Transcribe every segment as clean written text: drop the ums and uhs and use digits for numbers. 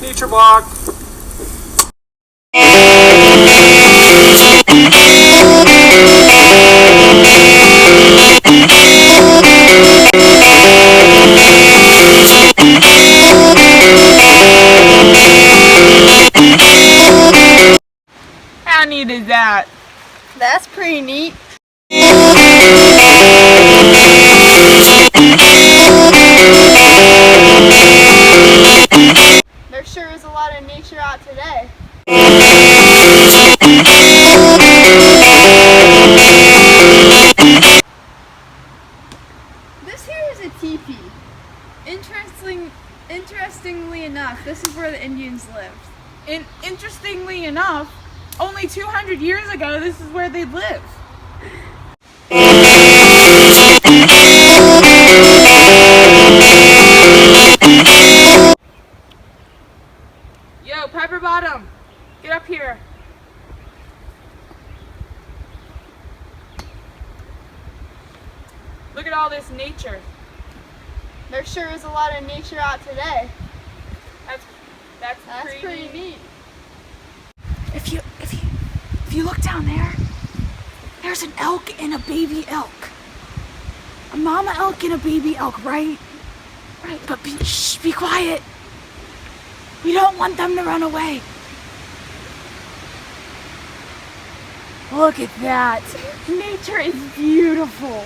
Nature block. How neat is that? That's pretty neat. There sure is a lot of nature out today. This here is a teepee. Interestingly enough, this is where the Indians lived. Interestingly enough, only 200 years ago, this is where they lived. Yo, Pepper Bottom, get up here. Look at all this nature. There sure is a lot of nature out today. That's pretty neat. If you look down there, there's an elk and a baby elk. A mama elk and a baby elk, right? Right, but be quiet. We don't want them to run away. Look at that. Nature is beautiful.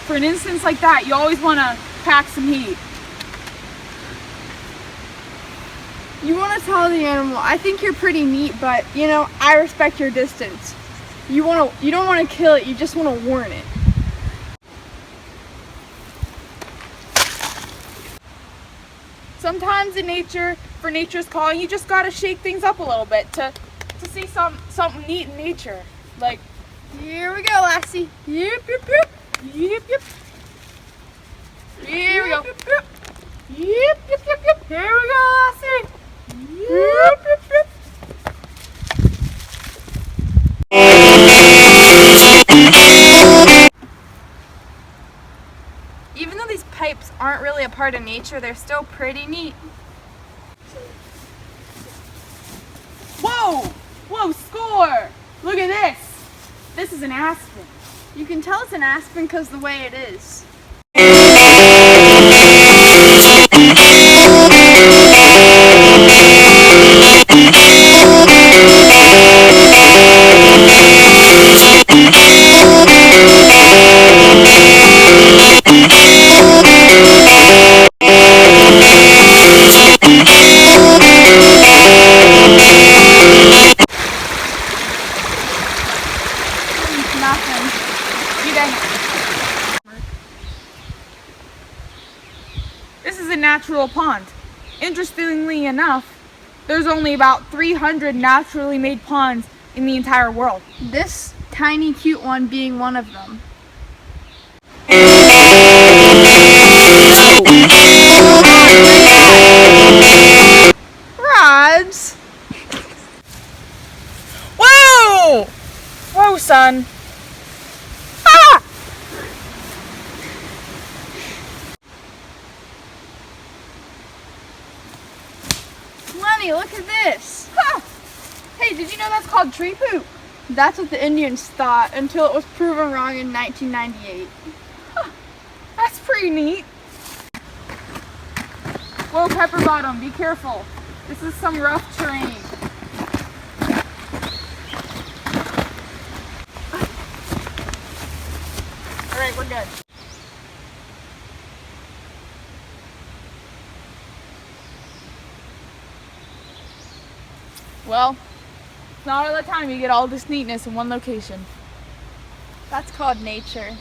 For an instance like that, you always want to pack some heat. You want to tell the animal, I think you're pretty neat, but you know, I respect your distance. You don't want to kill it, you just want to warn it. Sometimes for nature's calling, you just gotta shake things up a little bit to see something neat in nature. Like, here we go, Lassie. Yep, yep, yep. Yep, yep. Here we go. Yep, yep, yep. Here we go, Lassie. Yep, yep, yep. Even though these pipes aren't really a part of nature, they're still pretty neat. Whoa! Whoa, score! Look at this! This is an aspen. You can tell it's an aspen because the way it is. This is a natural pond. Interestingly enough, there's only about 300 naturally made ponds in the entire world. This tiny cute one being one of them. Rods! Whoa! Whoa, son. Ah! Lenny, look at this. Ha! Hey, did you know that's called tree poop? That's what the Indians thought until it was proven wrong in 1998. Huh. That's pretty neat. Whoa, Pepper Bottom, be careful. This is some rough terrain. All right, we're good. Well, it's not all the time you get all this neatness in one location. That's called nature.